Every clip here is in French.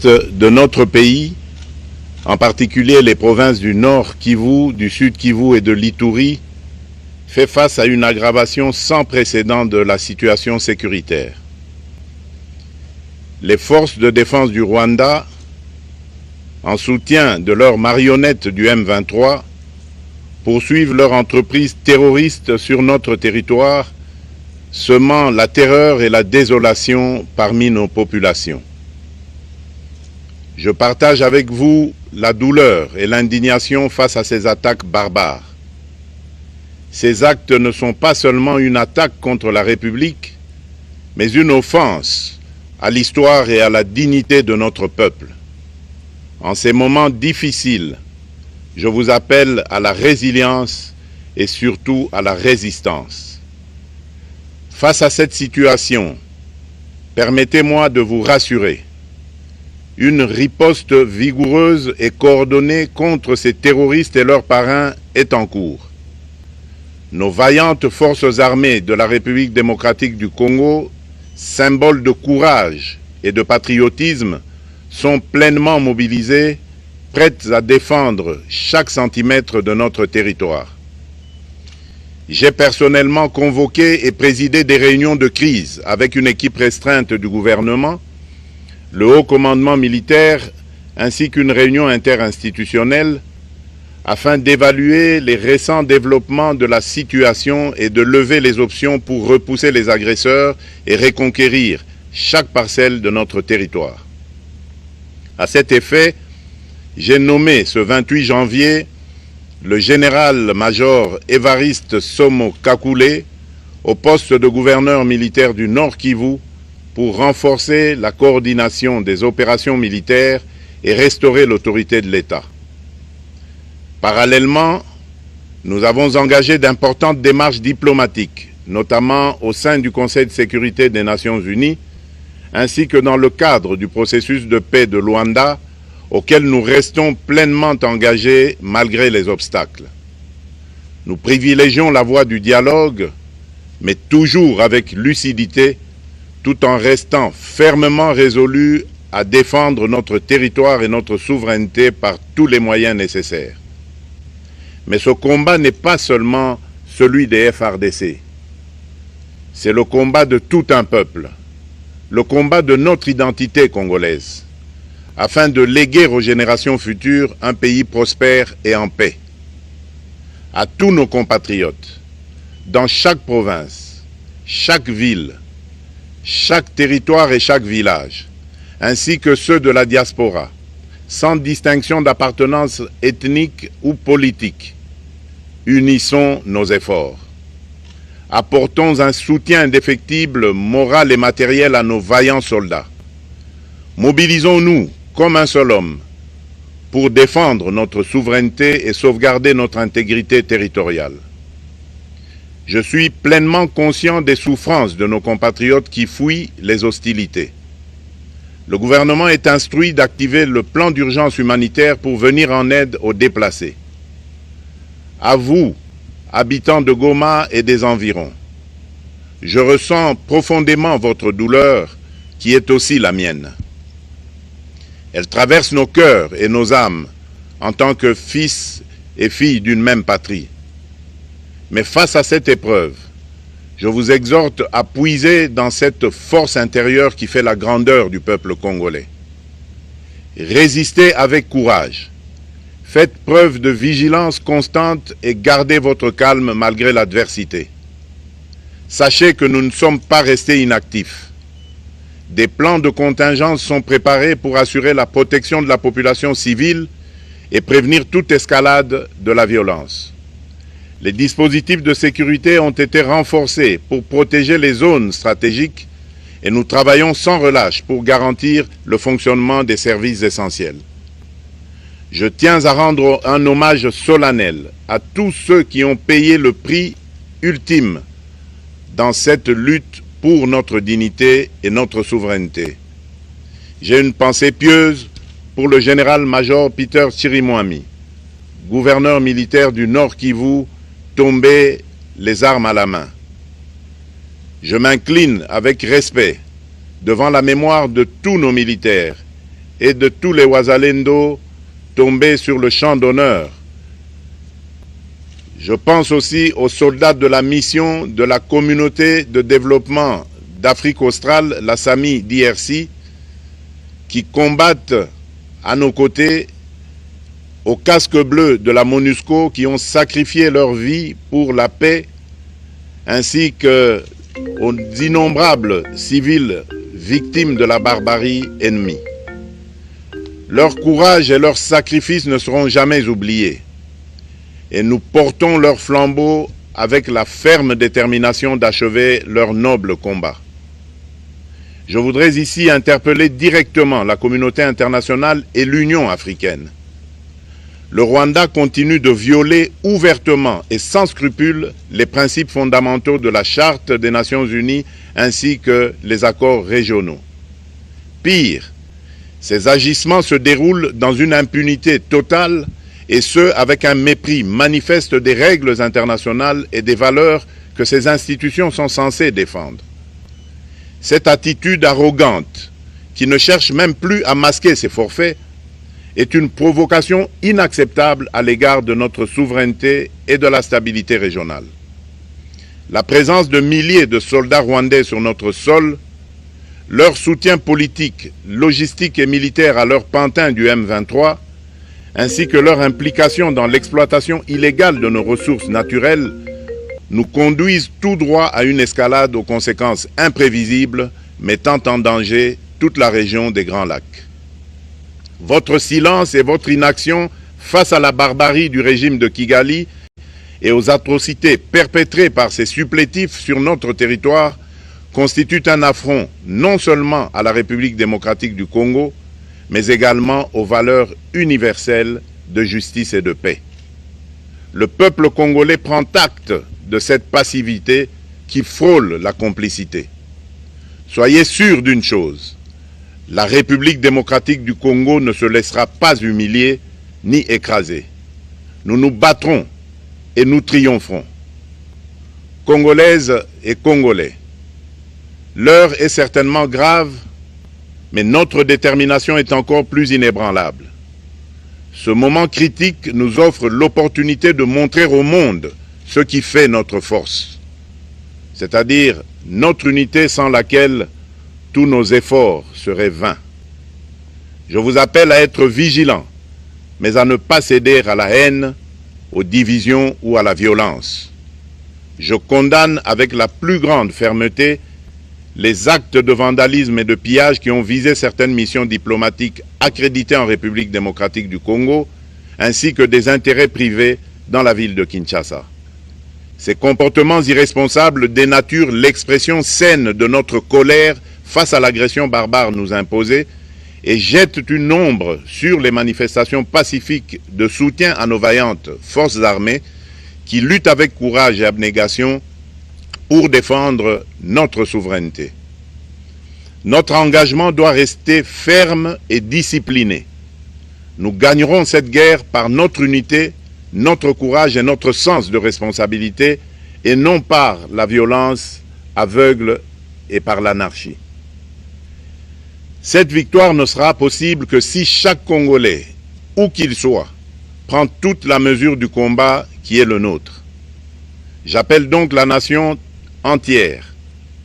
l'est de notre pays, en particulier les provinces du Nord Kivu, du Sud Kivu et de l'Ituri, fait face à une aggravation sans précédent de la situation sécuritaire. Les forces de défense du Rwanda, en soutien de leurs marionnettes du M23, poursuivent leur entreprise terroriste sur notre territoire, semant la terreur et la désolation parmi nos populations. Je partage avec vous la douleur et l'indignation face à ces attaques barbares. Ces actes ne sont pas seulement une attaque contre la République, mais une offense à l'histoire et à la dignité de notre peuple. En ces moments difficiles, je vous appelle à la résilience et surtout à la résistance. Face à cette situation, permettez-moi de vous rassurer. Une riposte vigoureuse et coordonnée contre ces terroristes et leurs parrains est en cours. Nos vaillantes forces armées de la République démocratique du Congo, symboles de courage et de patriotisme, sont pleinement mobilisées, prêtes à défendre chaque centimètre de notre territoire. J'ai personnellement convoqué et présidé des réunions de crise avec une équipe restreinte du gouvernement, le haut commandement militaire ainsi qu'une réunion interinstitutionnelle afin d'évaluer les récents développements de la situation et de lever les options pour repousser les agresseurs et reconquérir chaque parcelle de notre territoire. À cet effet, j'ai nommé ce 28 janvier le général-major Évariste Somo Kakule au poste de gouverneur militaire du Nord Kivu pour renforcer la coordination des opérations militaires et restaurer l'autorité de l'État. Parallèlement, nous avons engagé d'importantes démarches diplomatiques, notamment au sein du Conseil de sécurité des Nations Unies, ainsi que dans le cadre du processus de paix de Luanda, auquel nous restons pleinement engagés malgré les obstacles. Nous privilégions la voie du dialogue, mais toujours avec lucidité, tout en restant fermement résolus à défendre notre territoire et notre souveraineté par tous les moyens nécessaires. Mais ce combat n'est pas seulement celui des FARDC. C'est le combat de tout un peuple, le combat de notre identité congolaise, afin de léguer aux générations futures un pays prospère et en paix. À tous nos compatriotes, dans chaque province, chaque ville, chaque territoire et chaque village, ainsi que ceux de la diaspora, sans distinction d'appartenance ethnique ou politique, unissons nos efforts. Apportons un soutien indéfectible, moral et matériel à nos vaillants soldats. Mobilisons-nous comme un seul homme pour défendre notre souveraineté et sauvegarder notre intégrité territoriale. Je suis pleinement conscient des souffrances de nos compatriotes qui fuient les hostilités. Le gouvernement est instruit d'activer le plan d'urgence humanitaire pour venir en aide aux déplacés. À vous, habitants de Goma et des environs, je ressens profondément votre douleur qui est aussi la mienne. Elle traverse nos cœurs et nos âmes en tant que fils et filles d'une même patrie. Mais face à cette épreuve, je vous exhorte à puiser dans cette force intérieure qui fait la grandeur du peuple congolais. Résistez avec courage. Faites preuve de vigilance constante et gardez votre calme malgré l'adversité. Sachez que nous ne sommes pas restés inactifs. Des plans de contingence sont préparés pour assurer la protection de la population civile et prévenir toute escalade de la violence. Les dispositifs de sécurité ont été renforcés pour protéger les zones stratégiques et nous travaillons sans relâche pour garantir le fonctionnement des services essentiels. Je tiens à rendre un hommage solennel à tous ceux qui ont payé le prix ultime dans cette lutte pour notre dignité et notre souveraineté. J'ai une pensée pieuse pour le général-major Peter Chirimwami, gouverneur militaire du Nord Kivu, tombé les armes à la main. Je m'incline avec respect devant la mémoire de tous nos militaires et de tous les Wazalendo tombés sur le champ d'honneur. Je pense aussi aux soldats de la mission de la communauté de développement d'Afrique australe, la SAMI DRC, qui combattent à nos côtés, aux casques bleus de la MONUSCO, qui ont sacrifié leur vie pour la paix, ainsi qu'aux innombrables civils victimes de la barbarie ennemie. Leur courage et leur sacrifice ne seront jamais oubliés. Et nous portons leur flambeau avec la ferme détermination d'achever leur noble combat. Je voudrais ici interpeller directement la communauté internationale et l'Union africaine. Le Rwanda continue de violer ouvertement et sans scrupule les principes fondamentaux de la Charte des Nations Unies ainsi que les accords régionaux. Pire, ces agissements se déroulent dans une impunité totale et ce, avec un mépris manifeste des règles internationales et des valeurs que ces institutions sont censées défendre. Cette attitude arrogante, qui ne cherche même plus à masquer ses forfaits, est une provocation inacceptable à l'égard de notre souveraineté et de la stabilité régionale. La présence de milliers de soldats rwandais sur notre sol, leur soutien politique, logistique et militaire à leur pantin du M23, ainsi que leur implication dans l'exploitation illégale de nos ressources naturelles, nous conduisent tout droit à une escalade aux conséquences imprévisibles, mettant en danger toute la région des Grands Lacs. Votre silence et votre inaction face à la barbarie du régime de Kigali et aux atrocités perpétrées par ces supplétifs sur notre territoire constituent un affront non seulement à la République démocratique du Congo, mais également aux valeurs universelles de justice et de paix. Le peuple congolais prend acte de cette passivité qui frôle la complicité. Soyez sûrs d'une chose, la République démocratique du Congo ne se laissera pas humilier ni écraser. Nous nous battrons et nous triompherons. Congolaises et Congolais, l'heure est certainement grave, mais notre détermination est encore plus inébranlable. Ce moment critique nous offre l'opportunité de montrer au monde ce qui fait notre force, c'est-à-dire notre unité sans laquelle tous nos efforts seraient vains. Je vous appelle à être vigilants, mais à ne pas céder à la haine, aux divisions ou à la violence. Je condamne avec la plus grande fermeté les actes de vandalisme et de pillage qui ont visé certaines missions diplomatiques accréditées en République démocratique du Congo, ainsi que des intérêts privés dans la ville de Kinshasa. Ces comportements irresponsables dénaturent l'expression saine de notre colère face à l'agression barbare nous imposée et jettent une ombre sur les manifestations pacifiques de soutien à nos vaillantes forces armées qui luttent avec courage et abnégation pour défendre notre souveraineté. Notre engagement doit rester ferme et discipliné. Nous gagnerons cette guerre par notre unité, notre courage et notre sens de responsabilité, et non par la violence aveugle et par l'anarchie. Cette victoire ne sera possible que si chaque Congolais, où qu'il soit, prend toute la mesure du combat qui est le nôtre. J'appelle donc la nation entière,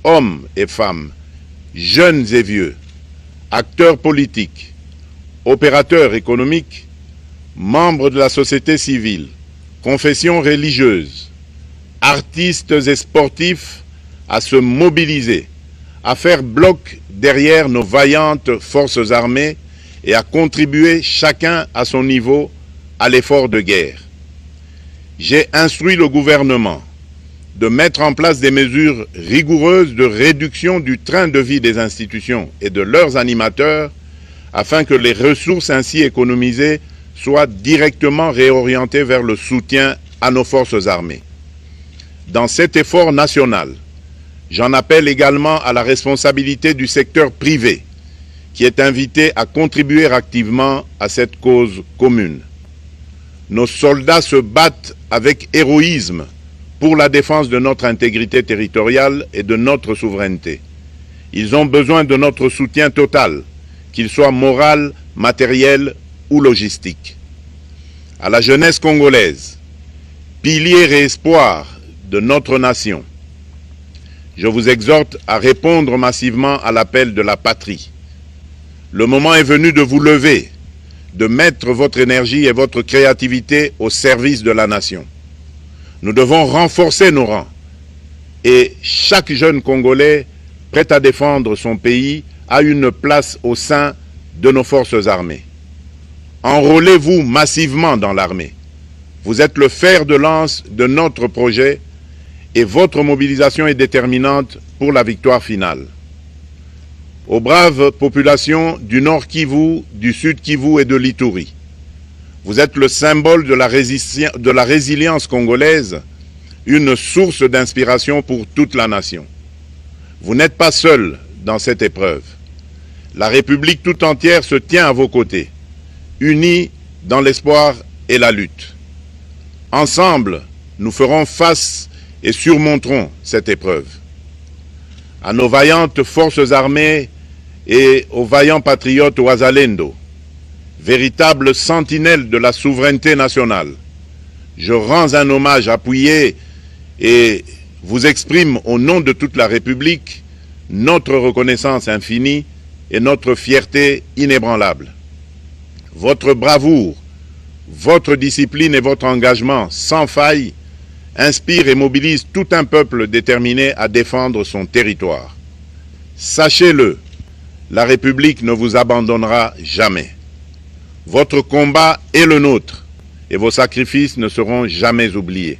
hommes et femmes, jeunes et vieux, acteurs politiques, opérateurs économiques, membres de la société civile, confessions religieuses, artistes et sportifs à se mobiliser, à faire bloc derrière nos vaillantes forces armées et à contribuer chacun à son niveau à l'effort de guerre. J'ai instruit le gouvernement de mettre en place des mesures rigoureuses de réduction du train de vie des institutions et de leurs animateurs afin que les ressources ainsi économisées soient directement réorientées vers le soutien à nos forces armées. Dans cet effort national, j'en appelle également à la responsabilité du secteur privé qui est invité à contribuer activement à cette cause commune. Nos soldats se battent avec héroïsme pour la défense de notre intégrité territoriale et de notre souveraineté. Ils ont besoin de notre soutien total, qu'il soit moral, matériel ou logistique. À la jeunesse congolaise, pilier et espoir de notre nation, je vous exhorte à répondre massivement à l'appel de la patrie. Le moment est venu de vous lever, de mettre votre énergie et votre créativité au service de la nation. Nous devons renforcer nos rangs et chaque jeune Congolais prêt à défendre son pays a une place au sein de nos forces armées. Enrôlez-vous massivement dans l'armée. Vous êtes le fer de lance de notre projet et votre mobilisation est déterminante pour la victoire finale. Aux braves populations du Nord Kivu, du Sud Kivu et de l'Ituri, vous êtes le symbole de la résilience congolaise, une source d'inspiration pour toute la nation. Vous n'êtes pas seuls dans cette épreuve. La République tout entière se tient à vos côtés, unis dans l'espoir et la lutte. Ensemble, nous ferons face et surmonterons cette épreuve. À nos vaillantes forces armées et aux vaillants patriotes Wazalendo, véritables sentinelles de la souveraineté nationale, je rends un hommage appuyé et vous exprime au nom de toute la République notre reconnaissance infinie et notre fierté inébranlable. Votre bravoure, votre discipline et votre engagement sans faille inspirent et mobilisent tout un peuple déterminé à défendre son territoire. Sachez-le, la République ne vous abandonnera jamais. Votre combat est le nôtre et vos sacrifices ne seront jamais oubliés.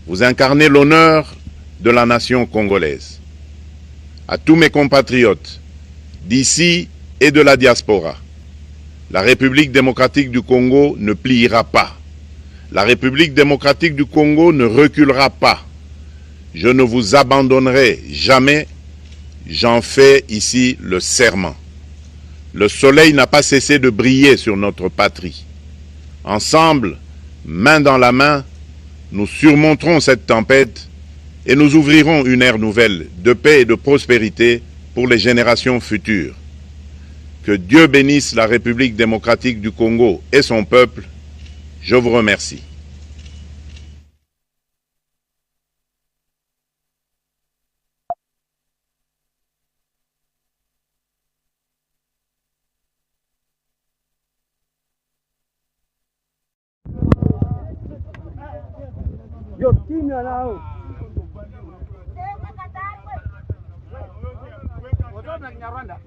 Vous incarnez l'honneur de la nation congolaise. À tous mes compatriotes d'ici et de la diaspora, la République démocratique du Congo ne pliera pas. La République démocratique du Congo ne reculera pas. Je ne vous abandonnerai jamais. J'en fais ici le serment. Le soleil n'a pas cessé de briller sur notre patrie. Ensemble, main dans la main, nous surmonterons cette tempête et nous ouvrirons une ère nouvelle de paix et de prospérité pour les générations futures. Que Dieu bénisse la République démocratique du Congo et son peuple. Je vous remercie. Yo, kimya nao. Watoto wa Kinyarwanda.